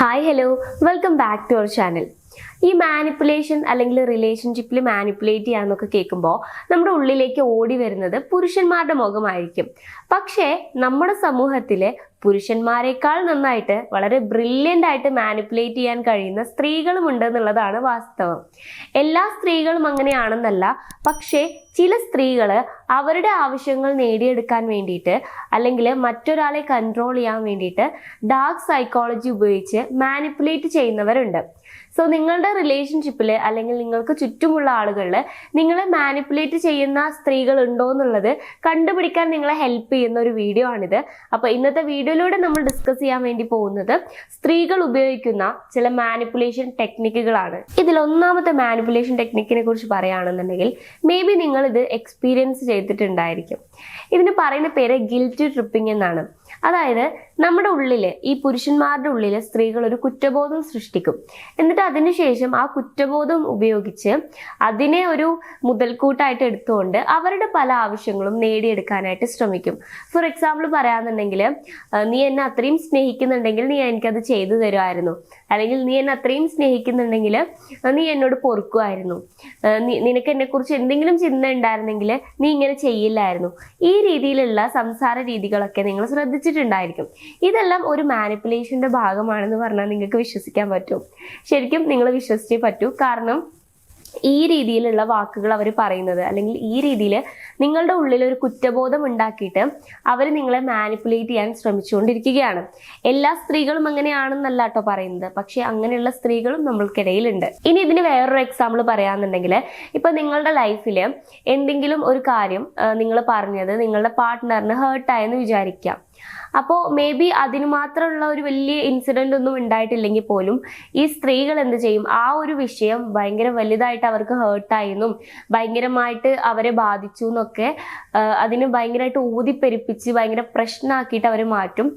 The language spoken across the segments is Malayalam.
Hi hello welcome back to our channel. ഈ മാനിപ്പുലേഷൻ അല്ലെങ്കിൽ റിലേഷൻഷിപ്പിൽ മാനിപ്പുലേറ്റ് ചെയ്യാന്നൊക്കെ കേൾക്കുമ്പോൾ നമ്മുടെ ഉള്ളിലേക്ക് ഓടി വരുന്നത് പുരുഷന്മാരുടെ മുഖമായിരിക്കും. പക്ഷേ നമ്മുടെ സമൂഹത്തിലെ പുരുഷന്മാരെക്കാൾ നന്നായിട്ട് വളരെ ബ്രില്യൻ്റ് ആയിട്ട് മാനിപ്പുലേറ്റ് ചെയ്യാൻ കഴിയുന്ന സ്ത്രീകളും ഉണ്ടെന്നുള്ളതാണ് വാസ്തവം. എല്ലാ സ്ത്രീകളും അങ്ങനെയാണെന്നല്ല, പക്ഷേ ചില സ്ത്രീകൾ അവരുടെ ആവശ്യങ്ങൾ നേടിയെടുക്കാൻ വേണ്ടിയിട്ട് അല്ലെങ്കിൽ മറ്റൊരാളെ കൺട്രോൾ ചെയ്യാൻ വേണ്ടിയിട്ട് ഡാർക്ക് സൈക്കോളജി ഉപയോഗിച്ച് മാനിപ്പുലേറ്റ് ചെയ്യുന്നവരുണ്ട്. സോ നിങ്ങളുടെ റിലേഷൻഷിപ്പിൽ അല്ലെങ്കിൽ നിങ്ങൾക്ക് ചുറ്റുമുള്ള ആളുകളിൽ നിങ്ങളെ മാനിപ്പുലേറ്റ് ചെയ്യുന്ന സ്ത്രീകൾ ഉണ്ടോ എന്നുള്ളത് കണ്ടുപിടിക്കാൻ നിങ്ങളെ ഹെൽപ്പ് ചെയ്യുന്ന ഒരു വീഡിയോ ആണിത്. അപ്പോൾ ഇന്നത്തെ വീഡിയോയിലൂടെ നമ്മൾ ഡിസ്കസ് ചെയ്യാൻ വേണ്ടി പോകുന്നത് സ്ത്രീകൾ ഉപയോഗിക്കുന്ന ചില മാനിപ്പുലേഷൻ ടെക്നിക്കുകളാണ്. ഇതിൽ ഒന്നാമത്തെ മാനിപ്പുലേഷൻ ടെക്നിക്കിനെ കുറിച്ച് പറയുകയാണെന്നുണ്ടെങ്കിൽ മേ ബി നിങ്ങൾ ഇത് എക്സ്പീരിയൻസ് ചെയ്തിട്ടുണ്ടായിരിക്കും. ഇതിന് പറയുന്ന പേര് ഗിൽറ്റ് ട്രിപ്പിംഗ് എന്നാണ്. അതായത് നമ്മുടെ ഉള്ളിൽ, ഈ പുരുഷന്മാരുടെ ഉള്ളിൽ സ്ത്രീകൾ ഒരു കുറ്റബോധം സൃഷ്ടിക്കും. എന്നിട്ട് അതിനുശേഷം ആ കുറ്റബോധം ഉപയോഗിച്ച് അതിനെ ഒരു മുതൽക്കൂട്ടായിട്ട് എടുത്തുകൊണ്ട് അവരുടെ പല ആവശ്യങ്ങളും നേടിയെടുക്കാനായിട്ട് ശ്രമിക്കും. ഫോർ എക്സാമ്പിൾ പറയാന്നുണ്ടെങ്കിൽ, നീ എന്നെ അത്രയും സ്നേഹിക്കുന്നുണ്ടെങ്കിൽ നീ എനിക്കത് ചെയ്തു തരുമായിരുന്നു, അല്ലെങ്കിൽ നീ എന്നെ അത്രയും സ്നേഹിക്കുന്നുണ്ടെങ്കിൽ നീ എന്നോട് പൊറുക്കുമായിരുന്നു, നിനക്ക് എന്നെക്കുറിച്ച് എന്തെങ്കിലും ചിന്ത ഉണ്ടായിരുന്നെങ്കിൽ നീ ഇങ്ങനെ ചെയ്യില്ലായിരുന്നു. ഈ രീതിയിലുള്ള സംസാര രീതികളൊക്കെ നിങ്ങൾ ശ്രദ്ധിച്ചിട്ടുണ്ടായിരിക്കും. ഇതെല്ലാം ഒരു മാനിപ്പുലേഷന്റെ ഭാഗമാണെന്ന് പറഞ്ഞാൽ നിങ്ങൾക്ക് വിശ്വസിക്കാൻ പറ്റും. ശരിക്കും നിങ്ങൾ വിശ്വസിച്ചേ പറ്റൂ. കാരണം ഈ രീതിയിലുള്ള വാക്കുകൾ അവർ പറയുന്നത്, അല്ലെങ്കിൽ ഈ രീതിയിൽ നിങ്ങളുടെ ഉള്ളിൽ ഒരു കുറ്റബോധം ഉണ്ടാക്കിയിട്ട് അവർ നിങ്ങളെ മാനിപ്പുലേറ്റ് ചെയ്യാൻ ശ്രമിച്ചുകൊണ്ടിരിക്കുകയാണ്. എല്ലാ സ്ത്രീകളും അങ്ങനെയാണെന്നല്ല കേട്ടോ പറയുന്നത്, പക്ഷെ അങ്ങനെയുള്ള സ്ത്രീകളും നമ്മൾക്കിടയിലുണ്ട്. ഇനി ഇതിന് വേറൊരു എക്സാമ്പിൾ പറയാന്നുണ്ടെങ്കിൽ, ഇപ്പൊ നിങ്ങളുടെ ലൈഫിൽ എന്തെങ്കിലും ഒരു കാര്യം നിങ്ങൾ പറഞ്ഞത് നിങ്ങളുടെ പാർട്ട്ണറിന് ഹേർട്ടായെന്ന് വിചാരിക്കാം. അപ്പോൾ മേ ബി അതിന് മാത്രമുള്ള ഒരു വലിയ ഇൻസിഡന്റ് ഒന്നും ഉണ്ടായിട്ടില്ലെങ്കിൽ പോലും ഈ സ്ത്രീകൾ എന്ത് ചെയ്യും, ആ ഒരു വിഷയം ഭയങ്കര വലുതായിട്ട് അവർക്ക് ഹേർട്ടായെന്നും ഭയങ്കരമായിട്ട് അവരെ ബാധിച്ചു എന്നൊക്കെ അതിന് ഭയങ്കരമായിട്ട് ഊതിപ്പെരിപ്പിച്ച് ഭയങ്കര പ്രശ്നമാക്കിയിട്ട് അവർ മാറ്റും.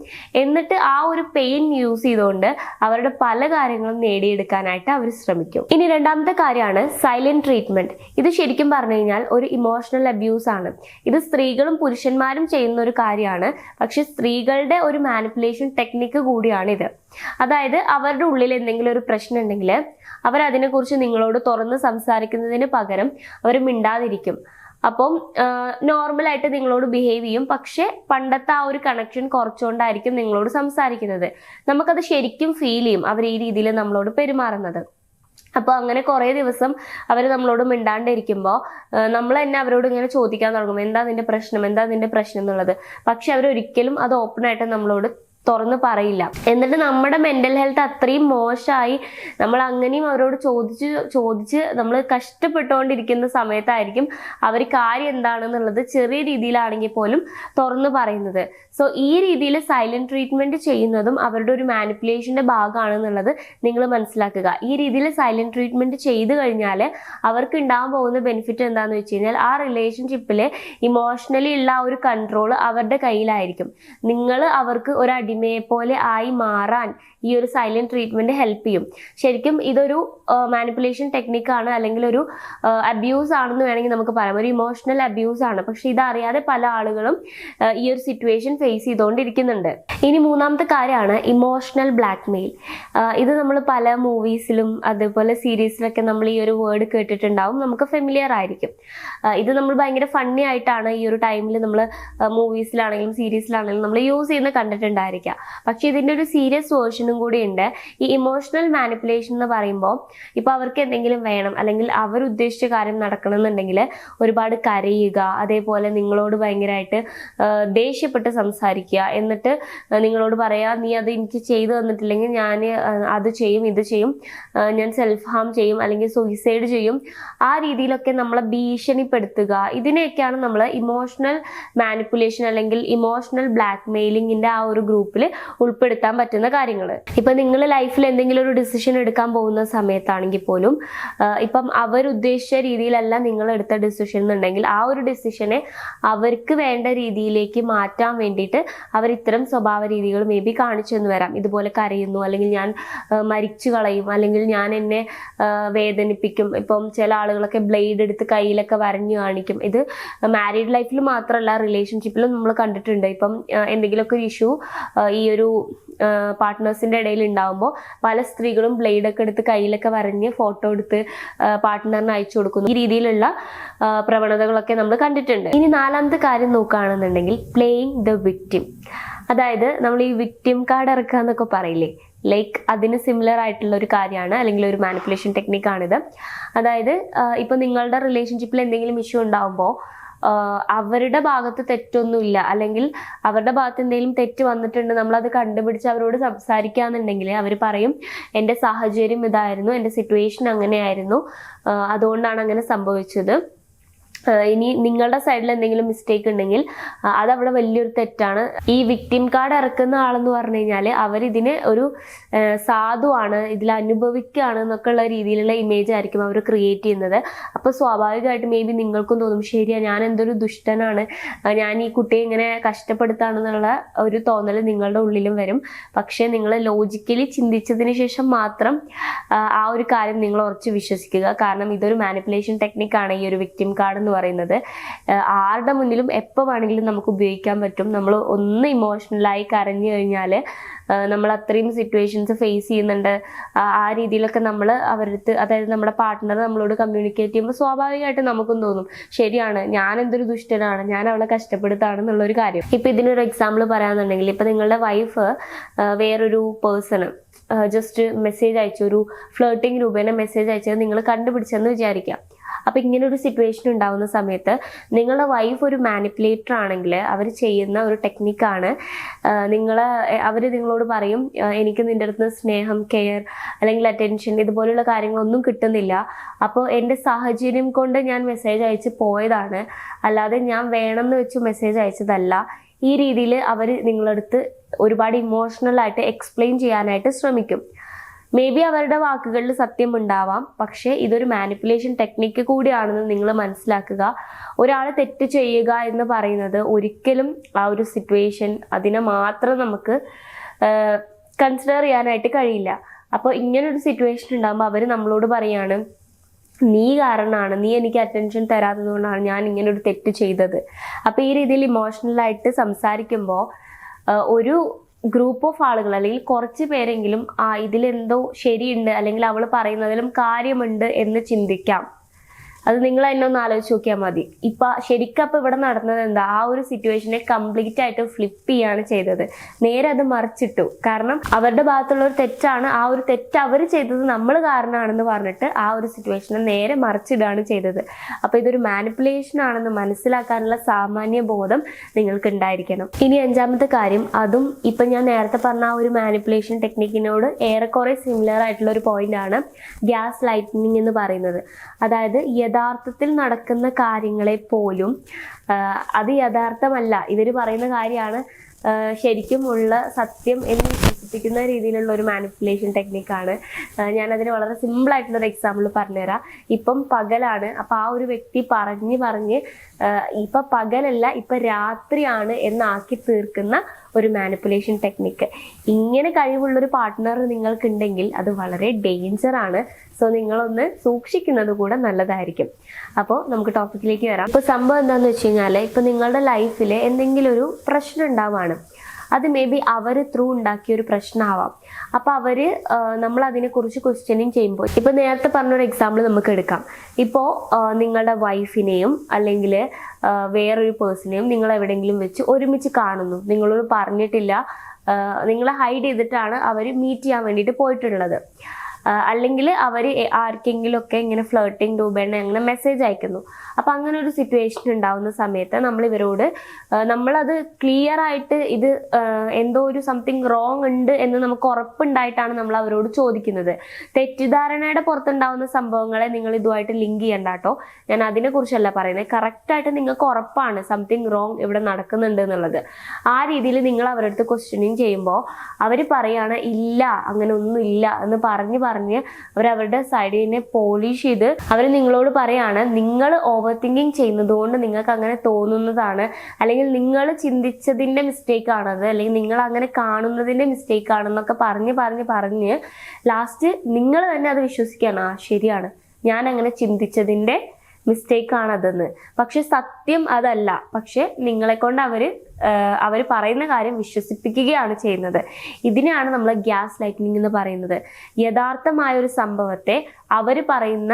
എന്നിട്ട് ആ ഒരു പെയിൻ യൂസ് ചെയ്തുകൊണ്ട് അവരുടെ പല കാര്യങ്ങളും നേടിയെടുക്കാനായിട്ട് അവർ ശ്രമിക്കും. ഇനി രണ്ടാമത്തെ കാര്യമാണ് സൈലന്റ് ട്രീറ്റ്മെന്റ്. ഇത് ശരിക്കും പറഞ്ഞു കഴിഞ്ഞാൽ ഒരു ഇമോഷണൽ അബ്യൂസ് ആണ്. ഇത് സ്ത്രീകളും പുരുഷന്മാരും ചെയ്യുന്ന ഒരു കാര്യമാണ്, പക്ഷെ സ്ത്രീകളുടെ ഒരു മാനിപ്പുലേഷൻ ടെക്നിക്ക് കൂടിയാണിത്. അതായത് അവരുടെ ഉള്ളിൽ എന്തെങ്കിലും ഒരു പ്രശ്നം ഉണ്ടെങ്കിൽ അവർ അതിനെക്കുറിച്ച് നിങ്ങളോട് തുറന്ന് സംസാരിക്കുന്നതിന് പകരം അവർ മിണ്ടാതിരിക്കും. അപ്പം നോർമലായിട്ട് നിങ്ങളോട് ബിഹേവ് ചെയ്യും, പക്ഷെ പണ്ടത്തെ ആ ഒരു കണക്ഷൻ കുറച്ചുകൊണ്ടായിരിക്കും നിങ്ങളോട് സംസാരിക്കുന്നത്. നമുക്കത് ശരിക്കും ഫീൽ ചെയ്യും അവർ ഈ രീതിയിൽ നമ്മളോട് പെരുമാറുന്നത്. അപ്പോൾ അങ്ങനെ കുറേ ദിവസം അവർ നമ്മളോട് മിണ്ടാണ്ടിരിക്കുമ്പോൾ നമ്മൾ തന്നെ അവരോട് ഇങ്ങനെ ചോദിക്കാൻ തുടങ്ങും, എന്താ നിന്റെ പ്രശ്നം എന്നുള്ളത്. പക്ഷെ അവരൊരിക്കലും അത് ഓപ്പണായിട്ട് നമ്മളോട് തുറന്ന് പറയില്ല. എന്നിട്ട് നമ്മുടെ മെന്റൽ ഹെൽത്ത് അത്രയും മോശമായി നമ്മൾ അങ്ങനെയും അവരോട് ചോദിച്ച് നമ്മൾ കഷ്ടപ്പെട്ടുകൊണ്ടിരിക്കുന്ന സമയത്തായിരിക്കും അവർ കാര്യം എന്താണെന്നുള്ളത് ചെറിയ രീതിയിലാണെങ്കിൽ പോലും തുറന്ന് പറയുന്നത്. സോ ഈ രീതിയിൽ സൈലന്റ് ട്രീറ്റ്മെന്റ് ചെയ്യുന്നതും അവരുടെ ഒരു മാനിപ്പുലേഷന്റെ ഭാഗമാണെന്നുള്ളത് നിങ്ങൾ മനസ്സിലാക്കുക. ഈ രീതിയിൽ സൈലന്റ് ട്രീറ്റ്മെന്റ് ചെയ്തു കഴിഞ്ഞാൽ അവർക്ക് ഉണ്ടാകാൻ പോകുന്ന ബെനിഫിറ്റ് എന്താണെന്ന് വെച്ച് കഴിഞ്ഞാൽ, ആ റിലേഷൻഷിപ്പിൽ ഇമോഷണലി ഉള്ള ആ ഒരു കൺട്രോൾ അവരുടെ കയ്യിലായിരിക്കും. നിങ്ങൾ അവർക്ക് ഒരു അടിമയെ പോലെ ആയി മാറാൻ ഈ ഒരു സൈലന്റ് ട്രീറ്റ്മെന്റ് ഹെൽപ്പ് ചെയ്യും. ശരിക്കും ഇതൊരു മാനിപ്പുലേഷൻ ടെക്നിക്കാണ്, അല്ലെങ്കിൽ ഒരു അബ്യൂസ് ആണെന്ന് വേണമെങ്കിൽ നമുക്ക് പറയാം. ഒരു ഇമോഷണൽ അബ്യൂസ് ആണ്. പക്ഷെ ഇതറിയാതെ പല ആളുകളും ഈ ഒരു സിറ്റുവേഷൻ ഫേസ് ചെയ്തുകൊണ്ടിരിക്കുന്നുണ്ട്. ഇനി മൂന്നാമത്തെ കാര്യമാണ് ഇമോഷണൽ ബ്ലാക്ക്മെയിൽ. ഇത് നമ്മൾ പല മൂവീസിലും അതേപോലെ സീരീസിലൊക്കെ നമ്മൾ ഈ ഒരു വേർഡ് കേട്ടിട്ടുണ്ടാവും, നമുക്ക് ഫെമിലിയർ ആയിരിക്കും. ഇത് നമ്മൾ ഭയങ്കര ഫണ്ണി ആയിട്ടാണ് ഈ ഒരു ടൈമിൽ നമ്മൾ മൂവീസിലാണെങ്കിലും സീരീസിലാണെങ്കിലും നമ്മൾ യൂസ് ചെയ്യുന്ന കണ്ടിട്ടുണ്ടായിരിക്കാം. പക്ഷെ ഇതിൻ്റെ ഒരു സീരിയസ് വേർഷനും കൂടി ഉണ്ട്. ഈ ഇമോഷണൽ മാനിപ്പുലേഷൻ എന്ന് പറയുമ്പോൾ, ഇപ്പൊ അവർക്ക് എന്തെങ്കിലും വേണം അല്ലെങ്കിൽ അവർ ഉദ്ദേശിച്ച കാര്യം നടക്കണം എന്നുണ്ടെങ്കിൽ ഒരുപാട് കരയുക, അതേപോലെ നിങ്ങളോട് ഭയങ്കരമായിട്ട് ദേഷ്യപ്പെട്ട് സംസാരിക്കുക, എന്നിട്ട് നിങ്ങളോട് പറയാ നീ അത് എനിക്ക് ചെയ്തു തന്നിട്ടില്ലെങ്കിൽ ഞാൻ അത് ചെയ്യും, ഇത് ചെയ്യും, ഞാൻ സെൽഫ് ഹാം ചെയ്യും, അല്ലെങ്കിൽ സൂയിസൈഡ് ചെയ്യും. ആ രീതിയിലൊക്കെ നമ്മളെ ഭീഷണിപ്പെടുത്തുക. ഇതിനെയൊക്കെയാണ് നമ്മൾ ഇമോഷണൽ മാനിപ്പുലേഷൻ അല്ലെങ്കിൽ ഇമോഷണൽ ബ്ലാക്ക് മെയിലിങ്ങിന്റെ ആ ഒരു ഗ്രൂപ്പിൽ ഉൾപ്പെടുത്താൻ പറ്റുന്ന കാര്യങ്ങൾ. ഇപ്പൊ നിങ്ങൾ ലൈഫിൽ എന്തെങ്കിലും ഒരു ഡിസിഷൻ എടുക്കാൻ പോകുന്ന സമയത്താണെങ്കിൽ പോലും ഇപ്പം അവർ ഉദ്ദേശിച്ച രീതിയിലല്ല നിങ്ങൾ എടുത്ത ഡിസിഷൻ എന്നുണ്ടെങ്കിൽ ആ ഒരു ഡിസിഷനെ അവർക്ക് വേണ്ട രീതിയിലേക്ക് മാറ്റാൻ വേണ്ടിയിട്ട് അവർ ഇത്തരം സ്വഭാവ രീതികൾ മേ ബി കാണിച്ചു എന്ന് വരാം. ഇതുപോലെ കരയുന്നു, അല്ലെങ്കിൽ ഞാൻ മരിച്ചു കളയും, അല്ലെങ്കിൽ ഞാൻ എന്നെ വേദനിപ്പിക്കും. ഇപ്പം ചില ആളുകളൊക്കെ ബ്ലേഡ് എടുത്ത് കയ്യിലൊക്കെ വരഞ്ഞു കാണിക്കും. ഇത് മാരീഡ് ലൈഫിൽ മാത്രമല്ല റിലേഷൻഷിപ്പിലും നമ്മൾ കണ്ടിട്ടുണ്ട്. ഇപ്പം എന്തെങ്കിലുമൊക്കെ ഒരു ഇഷ്യൂ ഈ ഒരു പാർട്ട്നേഴ്സിൻ്റെ ഇടയിൽ ഉണ്ടാകുമ്പോൾ പല സ്ത്രീകളും ബ്ലേഡൊക്കെ എടുത്ത് കയ്യിലൊക്കെ വരഞ്ഞ് ഫോട്ടോ എടുത്ത് പാർട്ട്ണറിന് അയച്ചു കൊടുക്കുന്നു. ഈ രീതിയിലുള്ള പ്രവണതകളൊക്കെ നമ്മൾ കണ്ടിട്ടുണ്ട്. ഇനി നാലാമത്തെ കാര്യം നോക്കുകയാണെന്നുണ്ടെങ്കിൽ പ്ലേയിങ് ദ വിക്ടിം. അതായത് നമ്മൾ ഈ വിക്ടിം കാർഡ് ഇറക്കുക എന്നൊക്കെ പറയില്ലേ, ലൈക്ക് അതിന് സിമിലർ ആയിട്ടുള്ള ഒരു കാര്യമാണ്, അല്ലെങ്കിൽ ഒരു മാനിപ്പുലേഷൻ ടെക്നിക്കാണിത്. അതായത് ഇപ്പൊ നിങ്ങളുടെ റിലേഷൻഷിപ്പിൽ എന്തെങ്കിലും ഇഷ്യൂ ഉണ്ടാകുമ്പോൾ അവരുടെ ഭാഗത്ത് തെറ്റൊന്നുമില്ല, അല്ലെങ്കിൽ അവരുടെ ഭാഗത്ത് എന്തെങ്കിലും തെറ്റ് വന്നിട്ടുണ്ട്, നമ്മളത് കണ്ടുപിടിച്ച് അവരോട് സംസാരിക്കാന്നുണ്ടെങ്കിൽ അവർ പറയും എൻ്റെ സാഹചര്യം ഇതായിരുന്നു, എൻ്റെ സിറ്റുവേഷൻ അങ്ങനെയായിരുന്നു, അതുകൊണ്ടാണ് അങ്ങനെ സംഭവിച്ചത്. ഇനി നിങ്ങളുടെ സൈഡിൽ എന്തെങ്കിലും മിസ്റ്റേക്ക് ഉണ്ടെങ്കിൽ അതവിടെ വലിയൊരു തെറ്റാണ്. ഈ വിക്ടിം കാർഡ് ഇറക്കുന്ന ആളെന്ന് പറഞ്ഞു കഴിഞ്ഞാൽ അവരിതിന് ഒരു സാധുവാണ്, ഇതിൽ അനുഭവിക്കുകയാണ് എന്നൊക്കെ ഉള്ള രീതിയിലുള്ള ഇമേജ് ആയിരിക്കും അവർ ക്രിയേറ്റ് ചെയ്യുന്നത്. അപ്പോൾ സ്വാഭാവികമായിട്ട് മേ ബി നിങ്ങൾക്കും തോന്നും ശരിയാ, ഞാൻ എന്തൊരു ദുഷ്ടനാണ്, ഞാൻ ഈ കുട്ടിയെ ഇങ്ങനെ കഷ്ടപ്പെടുത്താണെന്നുള്ള ഒരു തോന്നൽ നിങ്ങളുടെ ഉള്ളിലും വരും. പക്ഷേ നിങ്ങൾ ലോജിക്കലി ചിന്തിച്ചതിന് ശേഷം മാത്രം ആ ഒരു കാര്യം നിങ്ങൾ ഉറച്ച് വിശ്വസിക്കുക. കാരണം ഇതൊരു മാനിപ്പുലേഷൻ ടെക്നിക്കാണ് ഈ ഒരു വിക്ടിം കാർഡ് പറയുന്നത്. ആരുടെ മുന്നിലും എപ്പോൾ വേണമെങ്കിലും നമുക്ക് ഉപയോഗിക്കാൻ പറ്റും. നമ്മൾ ഒന്ന് ഇമോഷണലായി കരഞ്ഞു കഴിഞ്ഞാൽ നമ്മൾ അത്രയും സിറ്റുവേഷൻസ് ഫേസ് ചെയ്യുന്നുണ്ട്, ആ രീതിയിലൊക്കെ നമ്മൾ അവരടുത്ത്, അതായത് നമ്മുടെ പാർട്ട്ണർ നമ്മളോട് കമ്മ്യൂണിക്കേറ്റ് ചെയ്യുമ്പോൾ സ്വാഭാവികമായിട്ട് നമുക്കും തോന്നും ശരിയാണ്, ഞാൻ എന്തൊരു ദുഷ്ടനാണ്, ഞാൻ അവളെ കഷ്ടപ്പെടുത്താണെന്നുള്ളൊരു കാര്യം. ഇപ്പം ഇതിനൊരു എക്സാമ്പിൾ പറയാന്നുണ്ടെങ്കിൽ, ഇപ്പം നിങ്ങളുടെ വൈഫ് വേറൊരു പേഴ്സണ് ജസ്റ്റ് മെസ്സേജ് അയച്ചു, ഒരു ഫ്ലേർട്ടിങ് രൂപേണ മെസ്സേജ് അയച്ചത് നിങ്ങൾ കണ്ടുപിടിച്ചെന്ന് വിചാരിക്കാം. അപ്പം ഇങ്ങനെ ഒരു സിറ്റുവേഷൻ ഉണ്ടാകുന്ന സമയത്ത് നിങ്ങളുടെ വൈഫ് ഒരു മാനിപ്പുലേറ്റർ ആണെങ്കിൽ അവർ ചെയ്യുന്ന ഒരു ടെക്നിക്കാണ്, അവർ നിങ്ങളോട് പറയും എനിക്ക് നിൻ്റെ അടുത്ത് സ്നേഹം, കെയർ അല്ലെങ്കിൽ അറ്റൻഷൻ ഇതുപോലുള്ള കാര്യങ്ങളൊന്നും കിട്ടുന്നില്ല, അപ്പോൾ എൻ്റെ സാഹചര്യം കൊണ്ട് ഞാൻ മെസ്സേജ് അയച്ച് പോയതാണ്, അല്ലാതെ ഞാൻ വേണമെന്ന് വെച്ച് മെസ്സേജ് അയച്ചതല്ല. ഈ രീതിയിൽ അവർ നിങ്ങളടുത്ത് ഒരുപാട് ഇമോഷണലായിട്ട് എക്സ്പ്ലെയിൻ ചെയ്യാനായിട്ട് ശ്രമിക്കും. മേ ബി അവരുടെ വാക്കുകളിൽ സത്യം ഉണ്ടാവാം, പക്ഷേ ഇതൊരു മാനിപ്പുലേഷൻ ടെക്നിക്ക് കൂടിയാണെന്ന് നിങ്ങൾ മനസ്സിലാക്കുക. ഒരാൾ തെറ്റ് ചെയ്യുക എന്ന് പറയുന്നത് ഒരിക്കലും ആ ഒരു സിറ്റുവേഷൻ അതിനെ മാത്രം നമുക്ക് കൺസിഡർ ചെയ്യാനായിട്ട് കഴിയില്ല. അപ്പോൾ ഇങ്ങനൊരു സിറ്റുവേഷൻ ഉണ്ടാകുമ്പോൾ അവർ നമ്മളോട് പറയാണ് നീ കാരണമാണ്, നീ എനിക്ക് അറ്റൻഷൻ തരാത്തത് കൊണ്ടാണ് ഞാൻ ഇങ്ങനെ ഒരു തെറ്റ് ചെയ്തത്. അപ്പോൾ ഈ രീതിയിൽ ഇമോഷണലായിട്ട് സംസാരിക്കുമ്പോൾ ഒരു ഗ്രൂപ്പ് ഓഫ് ആളുകൾ അല്ലെങ്കിൽ കുറച്ച് പേരെങ്കിലും ഇതിലെന്തോ ശരിയുണ്ട്, അല്ലെങ്കിൽ അവൾ പറയുന്നതിലും കാര്യമുണ്ട് എന്ന് ചിന്തിക്കാം. അത് നിങ്ങൾ തന്നെ ഒന്ന് ആലോചിച്ച് നോക്കിയാൽ മതി. ശരിക്കും ഇവിടെ നടന്നത് എന്താ, ആ ഒരു സിറ്റുവേഷനെ കംപ്ലീറ്റ് ആയിട്ട് ഫ്ലിപ്പ് ചെയ്യാണ് ചെയ്തത്, നേരെ അത് മറിച്ചിട്ടു. കാരണം അവരുടെ ഭാഗത്തുള്ള ഒരു തെറ്റാണ്, ആ ഒരു തെറ്റ് അവർ ചെയ്തത് നമ്മൾ കാരണമാണെന്ന് പറഞ്ഞിട്ട് ആ ഒരു സിറ്റുവേഷനെ നേരെ മറിച്ചിടുകയാണ് ചെയ്തത്. അപ്പോൾ ഇതൊരു മാനിപ്പുലേഷൻ ആണെന്ന് മനസ്സിലാക്കാനുള്ള സാമാന്യ ബോധം നിങ്ങൾക്ക് ഉണ്ടായിരിക്കണം. ഇനി അഞ്ചാമത്തെ കാര്യം, അതും ഇപ്പം ഞാൻ നേരത്തെ പറഞ്ഞ ആ ഒരു മാനിപ്പുലേഷൻ ടെക്നിക്കിനോട് ഏറെക്കുറെ സിമിലർ ആയിട്ടുള്ള ഒരു പോയിന്റ് ആണ് ഗ്യാസ് ലൈറ്റിനിങ് എന്ന് പറയുന്നത്. അതായത് യഥാർത്ഥത്തിൽ നടക്കുന്ന കാര്യങ്ങളെ പോലും അത് യഥാർത്ഥമല്ല, ഇവർ പറയുന്ന കാര്യമാണ് ശരിക്കും ഉള്ള സത്യം എന്ന് വിശ്വസിപ്പിക്കുന്ന രീതിയിലുള്ള ഒരു മാനിപ്പുലേഷൻ ടെക്നിക്കാണ്. ഞാനതിന് വളരെ സിമ്പിളായിട്ടുള്ളൊരു എക്സാമ്പിൾ പറഞ്ഞുതരാം. ഇപ്പം പകലാണ്, അപ്പം ആ ഒരു വ്യക്തി പറഞ്ഞ് ഇപ്പം പകലല്ല ഇപ്പം രാത്രിയാണ് എന്നാക്കി തീർക്കുന്ന ഒരു മാനിപ്പുലേഷൻ ടെക്നിക്ക്. ഇങ്ങനെ കഴിവുള്ളൊരു പാർട്ട്ണർ നിങ്ങൾക്കുണ്ടെങ്കിൽ അത് വളരെ ഡേഞ്ചറാണ്. സോ നിങ്ങളൊന്ന് സൂക്ഷിക്കുന്നത് കൂടെ നല്ലതായിരിക്കും. അപ്പോൾ നമുക്ക് ടോപ്പിക്കിലേക്ക് വരാം. ഇപ്പോൾ സംഭവം എന്താണെന്ന് വെച്ച് കഴിഞ്ഞാൽ, ഇപ്പോൾ നിങ്ങളുടെ ലൈഫിൽ എന്തെങ്കിലും ഒരു പ്രശ്നം ഉണ്ടാവുകയാണ്. അത് മേ ബി അവർ ത്രൂ ഉണ്ടാക്കിയ ഒരു പ്രശ്നമാവാം. അപ്പോൾ അവർ നമ്മൾ അതിനെക്കുറിച്ച് ക്വസ്റ്റ്യനിങ് ചെയ്യുമ്പോൾ, ഇപ്പോൾ നേരത്തെ പറഞ്ഞൊരു എക്സാമ്പിൾ നമുക്ക് എടുക്കാം. ഇപ്പോൾ നിങ്ങളുടെ വൈഫിനെയും അല്ലെങ്കിൽ വേറൊരു പേഴ്സണെയും നിങ്ങൾ എവിടെയെങ്കിലും വെച്ച് ഒരുമിച്ച് കാണുന്നു, നിങ്ങളോട് പറഞ്ഞിട്ടില്ല, നിങ്ങളെ ഹൈഡ് ചെയ്തിട്ടാണ് അവർ മീറ്റ് ചെയ്യാൻ വേണ്ടിയിട്ട് പോയിട്ടുള്ളത്. അല്ലെങ്കിൽ അവർ ആർക്കെങ്കിലും ഒക്കെ ഇങ്ങനെ ഫ്ലേർട്ടിങ് രൂപേണ അങ്ങനെ മെസ്സേജ് അയക്കുന്നു. അപ്പം അങ്ങനെ ഒരു സിറ്റുവേഷൻ ഉണ്ടാവുന്ന സമയത്ത് നമ്മളത് ക്ലിയർ ആയിട്ട് ഇത് എന്തോ ഒരു സംതിങ് റോങ് ഉണ്ട് എന്ന് നമുക്ക് ഉറപ്പുണ്ടായിട്ടാണ് നമ്മൾ അവരോട് ചോദിക്കുന്നത്. തെറ്റിദ്ധാരണയുടെ പുറത്തുണ്ടാവുന്ന സംഭവങ്ങളെ നിങ്ങൾ ഇതുമായിട്ട് ലിങ്ക് ചെയ്യണ്ട കേട്ടോ, ഞാൻ അതിനെക്കുറിച്ചല്ല പറയുന്നത്. കറക്റ്റായിട്ട് നിങ്ങൾക്ക് ഉറപ്പാണ് സംതിങ് റോങ് ഇവിടെ നടക്കുന്നുണ്ട് എന്നുള്ളത്. ആ രീതിയിൽ നിങ്ങൾ അവരുടെ അടുത്ത് ക്വസ്റ്റ്യനിങ് ചെയ്യുമ്പോൾ അവർ പറയാണ് ഇല്ല, അങ്ങനെ ഒന്നും ഇല്ല എന്ന് പറഞ്ഞ് അവരവരുടെ സൈഡിനെ പോളിഷ് ചെയ്ത് അവർ നിങ്ങളോട് പറയാണ് നിങ്ങൾ ഓവർ തിങ്കിങ് ചെയ്യുന്നത് കൊണ്ട് നിങ്ങൾക്ക് അങ്ങനെ തോന്നുന്നതാണ്, അല്ലെങ്കിൽ നിങ്ങൾ ചിന്തിച്ചതിൻ്റെ മിസ്റ്റേക്ക് ആണത്, അല്ലെങ്കിൽ നിങ്ങൾ അങ്ങനെ കാണുന്നതിൻ്റെ മിസ്റ്റേക്ക് ആണെന്നൊക്കെ പറഞ്ഞ് ലാസ്റ്റ് നിങ്ങൾ തന്നെ അത് വിശ്വസിക്കുകയാണ്, ശരിയാണ് ഞാൻ അങ്ങനെ ചിന്തിച്ചതിൻ്റെ മിസ്റ്റേക്ക് ആണതെന്ന്. പക്ഷെ സത്യം അതല്ല. പക്ഷെ നിങ്ങളെ കൊണ്ട് അവർ അവർ പറയുന്ന കാര്യം വിശ്വസിപ്പിക്കുകയാണ് ചെയ്യുന്നത്. ഇതിനെയാണ് നമ്മൾ ഗ്യാസ് ലൈറ്റിനിങ് എന്ന് പറയുന്നത്. യഥാർത്ഥമായ ഒരു സംഭവത്തെ അവർ പറയുന്ന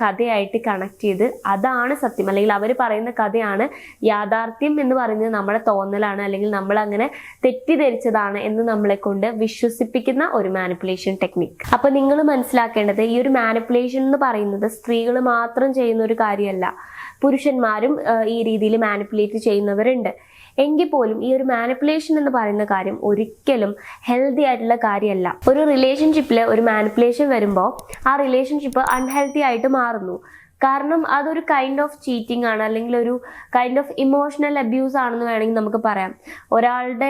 കഥയായിട്ട് കണക്ട് ചെയ്ത് അതാണ് സത്യം, അല്ലെങ്കിൽ അവർ പറയുന്ന കഥയാണ് യാഥാർത്ഥ്യം എന്ന് പറയുന്നത് നമ്മുടെ തോന്നലാണ്, അല്ലെങ്കിൽ നമ്മൾ അങ്ങനെ തെറ്റിദ്ധരിച്ചതാണ് എന്ന് നമ്മളെ കൊണ്ട് വിശ്വസിപ്പിക്കുന്ന ഒരു മാനിപ്പുലേഷൻ ടെക്നിക്. അപ്പൊ നിങ്ങൾ മനസ്സിലാക്കേണ്ടത്, ഈ ഒരു മാനിപ്പുലേഷൻ എന്ന് പറയുന്നത് സ്ത്രീകൾ മാത്രം ചെയ്യുന്ന ഒരു കാര്യമല്ല. പുരുഷന്മാരും ഈ രീതിയിൽ മാനിപ്പുലേറ്റ് ചെയ്യുന്നവരുണ്ട്. എങ്കിൽ പോലും ഈ ഒരു മാനിപ്പുലേഷൻ എന്ന് പറയുന്ന കാര്യം ഒരിക്കലും ഹെൽത്തി ആയിട്ടുള്ള കാര്യമല്ല. ഒരു റിലേഷൻഷിപ്പിൽ ഒരു മാനിപ്പുലേഷൻ വരുമ്പോൾ ആ റിലേഷൻഷിപ്പ് അൺഹെൽത്തി ആയിട്ട് മാറുന്നു. കാരണം അതൊരു കൈൻഡ് ഓഫ് ചീറ്റിംഗ് ആണ്, അല്ലെങ്കിൽ ഒരു കൈൻഡ് ഓഫ് ഇമോഷണൽ അബ്യൂസ് ആണെന്ന് വേണമെങ്കിൽ നമുക്ക് പറയാം. ഒരാളുടെ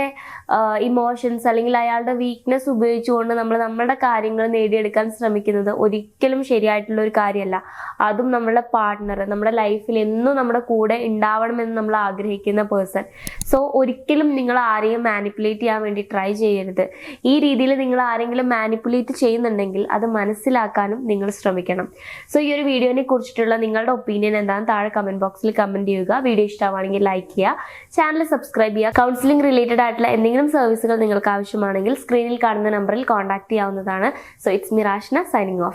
ഇമോഷൻസ് അല്ലെങ്കിൽ അയാളുടെ വീക്ക്നെസ് ഉപയോഗിച്ചുകൊണ്ട് നമ്മൾ നമ്മുടെ കാര്യങ്ങൾ നേടിയെടുക്കാൻ ശ്രമിക്കുന്നത് ഒരിക്കലും ശരിയായിട്ടുള്ള ഒരു കാര്യമല്ല. അതും നമ്മുടെ പാർട്ട്ണർ നമ്മുടെ ലൈഫിൽ എന്നും നമ്മുടെ കൂടെ ഉണ്ടാവണമെന്ന് നമ്മൾ ആഗ്രഹിക്കുന്ന പേഴ്സൺ. സോ ഒരിക്കലും നിങ്ങൾ ആരെയും മാനിപ്പുലേറ്റ് ചെയ്യാൻ വേണ്ടി ട്രൈ ചെയ്യരുത്. ഈ രീതിയിൽ നിങ്ങൾ ആരെങ്കിലും മാനിപ്പുലേറ്റ് ചെയ്യുന്നുണ്ടെങ്കിൽ അത് മനസ്സിലാക്കാനും നിങ്ങൾ ശ്രമിക്കണം. സോ ഈ ഒരു വീഡിയോനെ കുറിച്ചിട്ടുള്ള നിങ്ങളുടെ ഒപ്പീനിയൻ എന്താണെന്ന് താഴെ കമന്റ് ബോക്സിൽ കമന്റ് ചെയ്യുക. വീഡിയോ ഇഷ്ടമാണെങ്കിൽ ലൈക്ക് ചെയ്യുക, ചാനൽ സബ്സ്ക്രൈബ് ചെയ്യുക. കൗൺസിലിംഗ് റിലേറ്റഡ് ആയിട്ടുള്ള എന്തെങ്കിലും സർവീസുകൾ നിങ്ങൾക്ക് ആവശ്യമാണെങ്കിൽ സ്ക്രീനിൽ കാണുന്ന നമ്പറിൽ കോൺടാക്ട് ചെയ്യാവുന്നതാണ്. So it's me Rashna signing of.